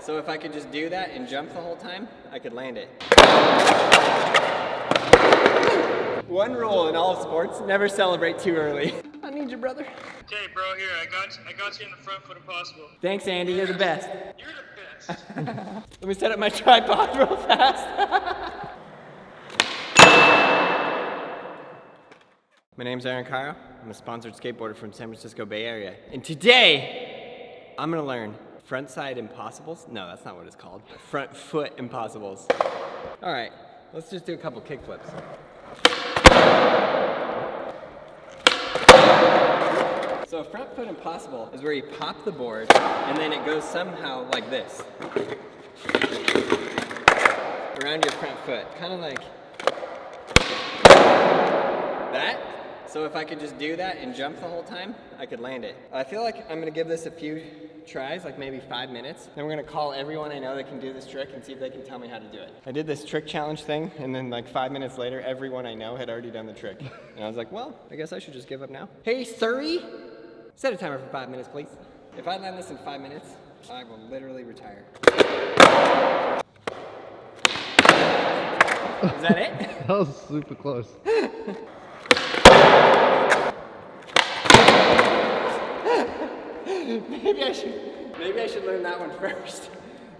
So if I could just do that and jump the whole time, I could land it. One rule in all of sports, never celebrate too early. I need you, brother. Okay, bro, here, I got you in the front foot impossible. Thanks, Andy, you're the best. You're the best. Let me set up my tripod real fast. My name's Aaron Kyro. I'm a sponsored skateboarder from San Francisco Bay Area. And today, I'm gonna learn frontside impossibles. No, that's not what it's called. Front foot impossibles. All right, let's just do a couple kick flips. So a front foot impossible is where you pop the board and then it goes somehow like this. Around your front foot, kind of like that. So if I could just do that and jump the whole time, I could land it. I feel like I'm gonna give this a few tries, like maybe 5 minutes. Then we're gonna call everyone I know that can do this trick and see if they can tell me how to do it. I did this trick challenge thing, and then like 5 minutes later, everyone I know had already done the trick. And I was like, well, I guess I should just give up now. Hey, Surrey, set a timer for 5 minutes, please. If I land this in 5 minutes, I will literally retire. Is that it? That was super close. Maybe I should learn that one first.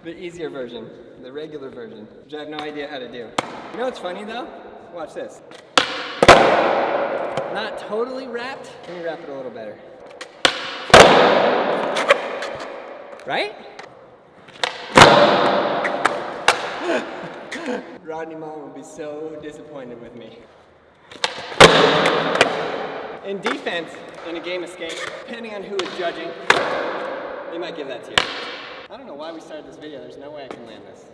The easier version, the regular version, which I have no idea how to do. You know what's funny though? Watch this. Not totally wrapped. Let me wrap it a little better. Right? Rodney Mullen would be so disappointed with me. In defense, in a game of skate, depending on who is judging, they might give that to you. I don't know why we started this video. There's no way I can land this.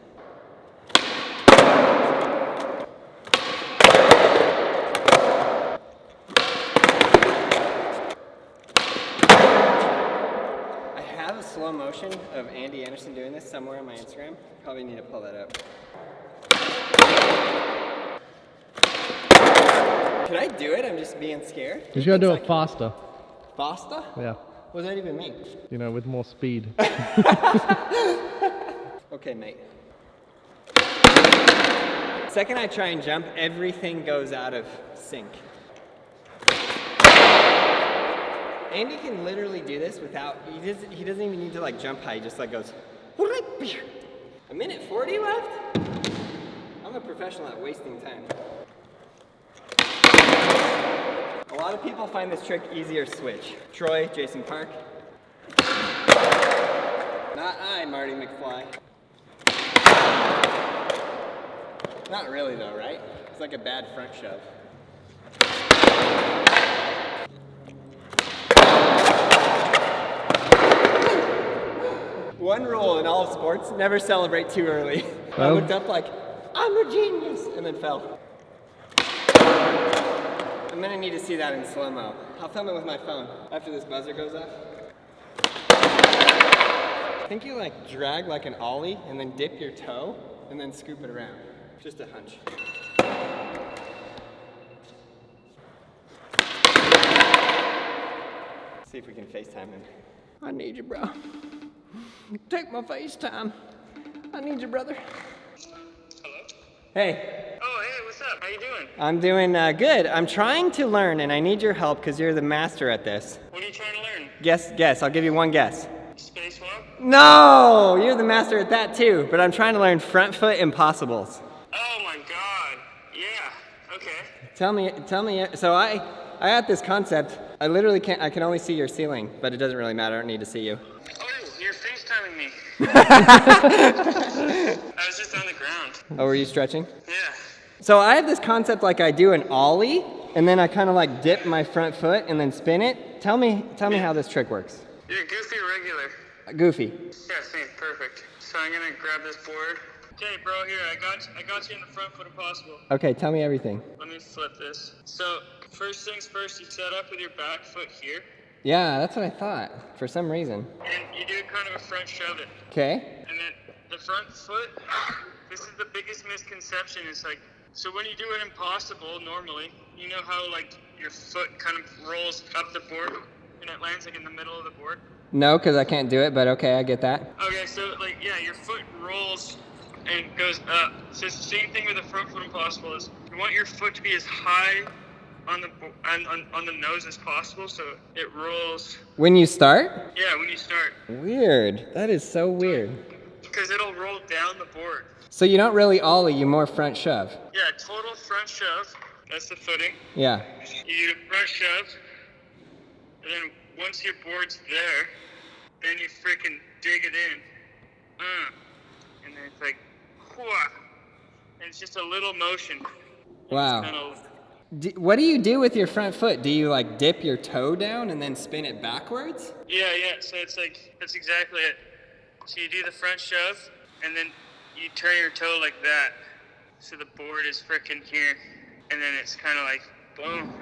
I have a slow motion of Andy Anderson doing this somewhere on my Instagram. Probably need to pull that up. Could I do it? I'm just being scared. You gotta do it faster. Faster? Yeah. What does that even mean? You know, with more speed. Okay, mate. Second I try and jump, everything goes out of sync. Andy can literally do this without, he doesn't even need to like jump high, he just like goes, a minute 40 left? I'm a professional at wasting time. A lot of people find this trick easier switch. Troy, Jason Park. Not I, Marty McFly. Not really though, right? It's like a bad front shove. One rule in all of sports, never celebrate too early. I looked up like, I'm a genius, and then fell. I'm gonna need to see that in slow-mo. I'll film it with my phone after this buzzer goes off. I think you like drag like an ollie and then dip your toe and then scoop it around. Just a hunch. See if we can FaceTime him. I need you, bro. Take my FaceTime. I need you, brother. Hello? Hey. Oh, hey, what's up? How you doing? I'm doing good. I'm trying to learn, and I need your help because you're the master at this. What are you trying to learn? Guess. I'll give you one guess. Spacewalk? No! You're the master at that too, but I'm trying to learn front foot impossibles. Oh my god. Yeah. Okay. Tell me. So I had this concept. I literally can't, I can only see your ceiling, but it doesn't really matter. I don't need to see you. Oh, you're FaceTiming me. I was just on the ground. Oh, were you stretching? Yeah. So I have this concept like I do an ollie, and then I kind of like dip my front foot and then spin it. Tell me how this trick works. You're goofy or regular? Goofy. Yeah, see, perfect. So I'm gonna grab this board. Okay, bro, here, I got you in the front foot impossible. Okay, tell me everything. Let me flip this. So, first things first, you set up with your back foot here. Yeah, that's what I thought, for some reason. And you do kind of a front shove it. Okay. And then the front foot, this is the biggest misconception. It's like, so when you do an impossible normally, you know how like your foot kind of rolls up the board and it lands like in the middle of the board? No, because I can't do it, but okay, I get that. Okay, so like your foot rolls and goes up. So it's the same thing with the front foot impossible. Is you want your foot to be as high on the nose as possible, so it rolls. When you start? Yeah, when you start. Weird. That is so weird. Because it'll roll down the board. So you don't really ollie, you more front shove. Yeah, total front shove. That's the footing. Yeah. You front shove, and then once your board's there, then you freaking dig it in. And then it's like, whooah. And it's just a little motion. Wow. Kind of, What do you do with your front foot? Do you like dip your toe down and then spin it backwards? yeah. So it's like, that's exactly it. So you do the front shove, and then you turn your toe like that. So the board is freaking here. And then it's kind of like, boom.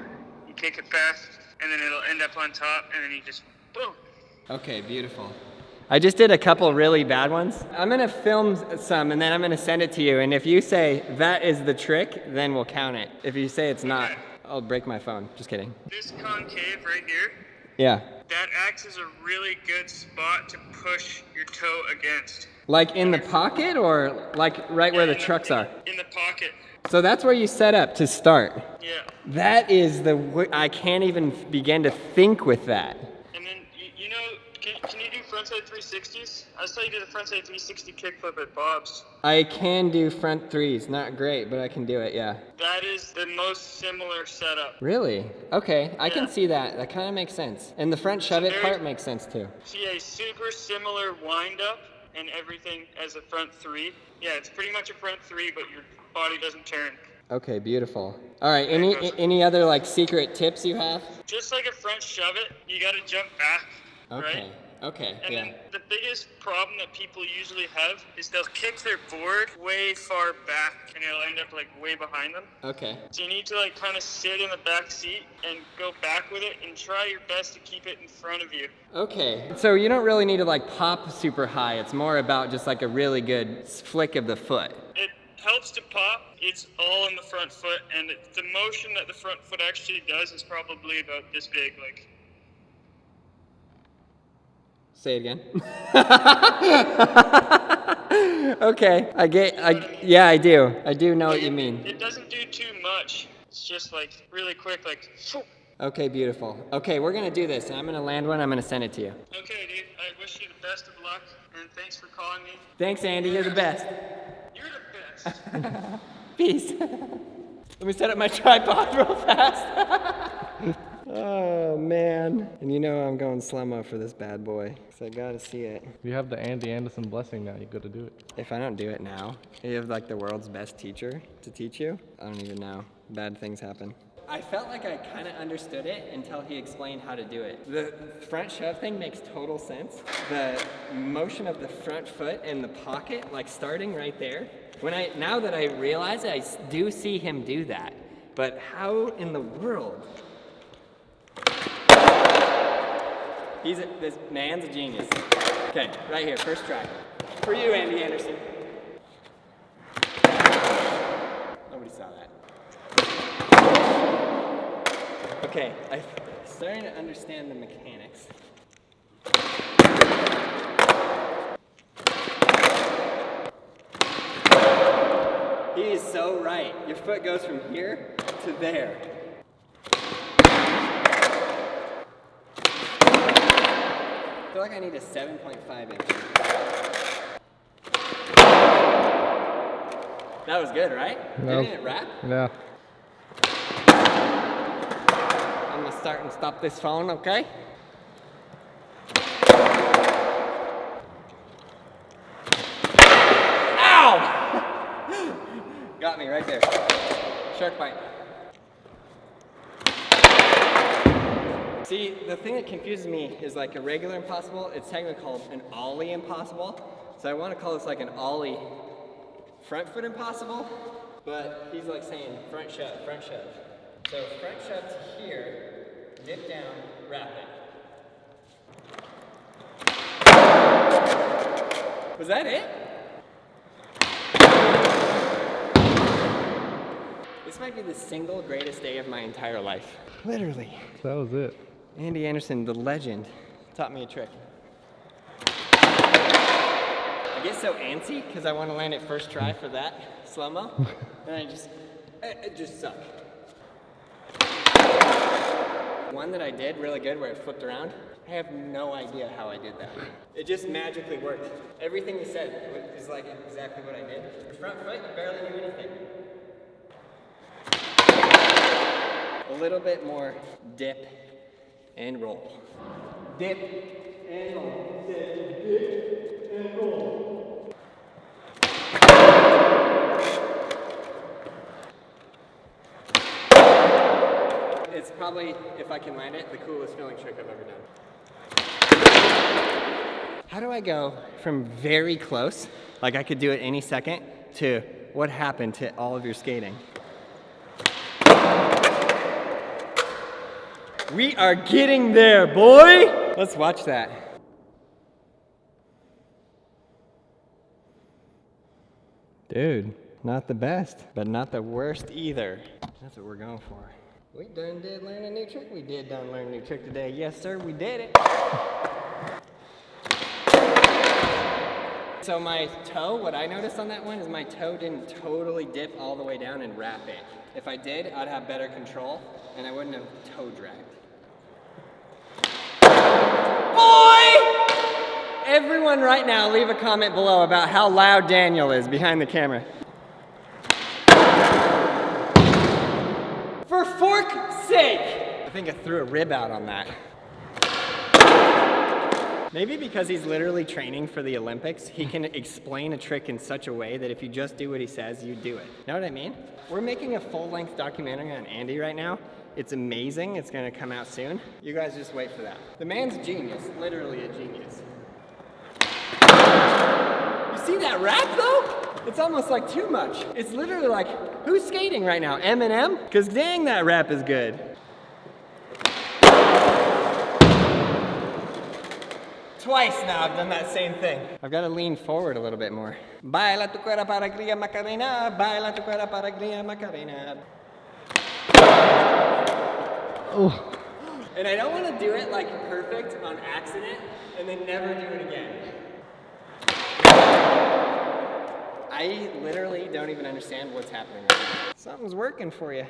You kick it back, and then it'll end up on top, and then you just, boom. Okay, beautiful. I just did a couple really bad ones. I'm gonna film some and then I'm gonna send it to you. And if you say that is the trick, then we'll count it. If you say it's not, Okay. I'll break my phone. Just kidding. This concave right here, Yeah. that acts as a really good spot to push your toe against. Like in the pocket or like right where the trucks are? In the pocket. So that's where you set up to start. Yeah. That is I can't even begin to think with that. And then, you know, can you do frontside 360s? I saw you do the frontside 360 kickflip at Bob's. I can do front threes, not great, but I can do it, yeah. That is the most similar setup. Really? Okay, I can Yeah. see that. That kind of makes sense. And the front shove it Very- part makes sense too. See a super similar wind up and everything as a front three. Yeah, it's pretty much a front three, but your body doesn't turn. Okay, beautiful. All right, any other like secret tips you have? Just like a front shove it, you gotta jump back, Okay, right? okay, And yeah. then the biggest problem that people usually have is they'll kick their board way far back and it'll end up like way behind them. Okay, So you need to like kind of sit in the back seat and go back with it and try your best to keep it in front of you. okay. So you don't really need to like pop super high. It's more about just like a really good flick of the foot. It helps to pop. It's all in the front foot, and the motion that the front foot actually does is probably about this big. Like, Say it again. Okay, yeah, I do. I do know what you mean. it doesn't do too much. It's just like really quick, like. Okay, beautiful. Okay, we're gonna do this, and I'm gonna land one. I'm gonna send it to you. Okay, dude. I wish you the best of luck, and thanks for calling me. Thanks, Andy. You're the best. You're the best. Peace. Let me set up my tripod real fast. Oh, man. And you know I'm going slow-mo for this bad boy, so I gotta see it. You have the Andy Anderson blessing now. You gotta do it. If I don't do it now, you have like the world's best teacher to teach you. I don't even know. Bad things happen. I felt like I kind of understood it until he explained how to do it. The front shove thing makes total sense. The motion of the front foot in the pocket, like starting right there. Now that I realize it, I do see him do that. But how in the world? This man's a genius. Okay, right here, first try. For you, Andy Anderson. Nobody saw that. Okay, I'm starting to understand the mechanics. He is so right. Your foot goes from here to there. I feel like I need a 7.5 inch. That was good, right? No. Didn't it wrap? Yeah. I'm gonna start and stop this phone, okay? Ow! Got me right there. Shark bite. See, the thing that confuses me is like a regular impossible, it's technically called an ollie impossible. So I want to call this like an ollie front foot impossible, but he's like saying front shove, front shove. So front shove to here, dip down, wrap it. Was that it? This might be the single greatest day of my entire life. Literally. So that was it. Andy Anderson, the legend, taught me a trick. I get so antsy because I want to land it first try for that slow-mo, and it just suck. One that I did really good where it flipped around, I have no idea how I did that. It just magically worked. Everything you said is like exactly what I did. The front foot, you barely do anything. A little bit more dip and roll. Dip and roll. Dip and roll. It's probably, if I can land it, the coolest filling trick I've ever done. How do I go from very close, like I could do it any second, to what happened to all of your skating? We are getting there, boy! Let's watch that. Dude, not the best, but not the worst either. That's what we're going for. We done did learn a new trick. We did done learn a new trick today. Yes, sir, we did it. So my toe, what I noticed on that one is my toe didn't totally dip all the way down and wrap it. If I did, I'd have better control and I wouldn't have toe dragged. Boy! Everyone right now leave a comment below about how loud Daniel is behind the camera. For fork's sake! I think I threw a rib out on that. Maybe because he's literally training for the Olympics, he can explain a trick in such a way that if you just do what he says, you do it. Know what I mean? We're making a full-length documentary on Andy right now. It's amazing. It's gonna come out soon. You guys just wait for that. The man's genius, literally a genius. You see that rap though? It's almost like too much. It's literally like, who's skating right now? Eminem? Because dang, that rap is good. Twice now I've done that same thing. I've got to lean forward a little bit more. Baila tu cuera para alegría Macarena, baila tu cuera para alegría Macarena. Oh. And I don't want to do it like perfect on accident and then never do it again. I literally don't even understand what's happening right now. Something's working for you.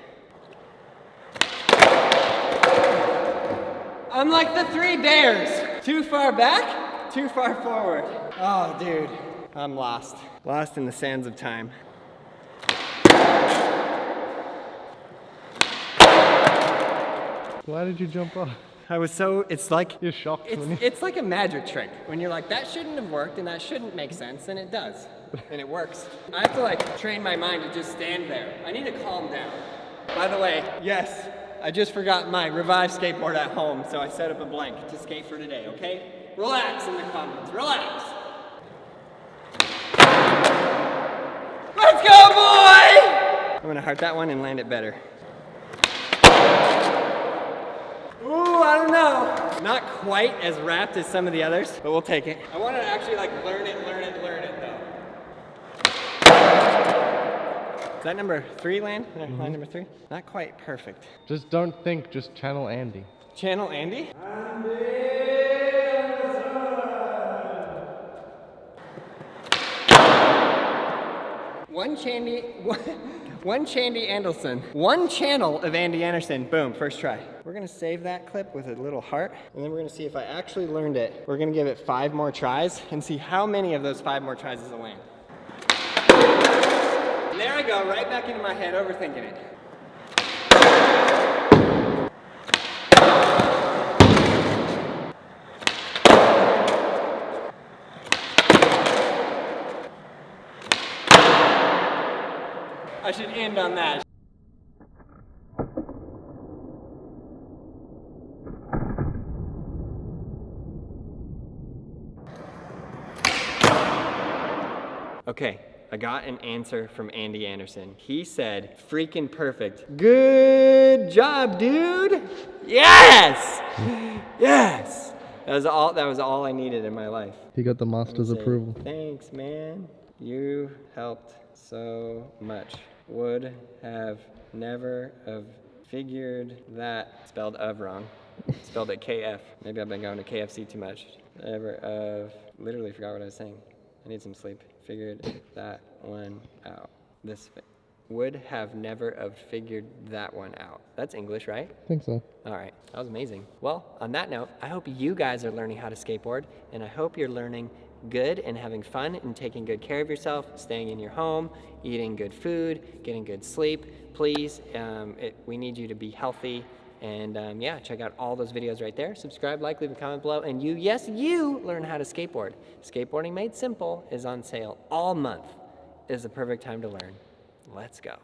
I'm like the three bears. Too far back, too far forward. Oh, dude, I'm lost. Lost in the sands of time. Why did you jump off? I was so, it's like, You're shocked when you... it's like a magic trick. When you're like, that shouldn't have worked and that shouldn't make sense, and it does. And it works. I have to like train my mind to just stand there. I need to calm down. By the way, yes, I just forgot my Revive skateboard at home, so I set up a blank to skate for today, okay? Relax in the comments, relax. Let's go, boy! I'm gonna heart that one and land it better. Ooh, I don't know. Not quite as wrapped as some of the others, but we'll take it. I want to actually like learn it though. Is that number 3 land? Line number 3? Not quite perfect. Just don't think, just channel Andy. Channel Andy? One Chandy Anderson. One channel of Andy Anderson. Boom, first try. We're gonna save that clip with a little heart, and then we're gonna see if I actually learned it. We're gonna give it 5 more tries and see how many of those 5 more tries is a land. And there I go, right back into my head, overthinking it. I should end on that. Okay, I got an answer from Andy Anderson. He said, freaking perfect. Good job, dude. Yes! Yes! That was all I needed in my life. He got the master's approval. Thanks, man. You helped so much. Would have never have figured that. Spelled of wrong. Spelled it KF. Maybe I've been going to KFC too much. Never of. Literally forgot what I was saying. I need some sleep. Figured that one out. Would have never have figured that one out. That's English, right? I think so. All right, that was amazing. Well, on that note, I hope you guys are learning how to skateboard, and I hope you're learning good and having fun and taking good care of yourself, staying in your home, eating good food, getting good sleep. Please, we need you to be healthy. And yeah, check out all those videos right there. Subscribe, like, leave a comment below. And you learn how to skateboard. Skateboarding Made Simple is on sale all month. It is the perfect time to learn. Let's go.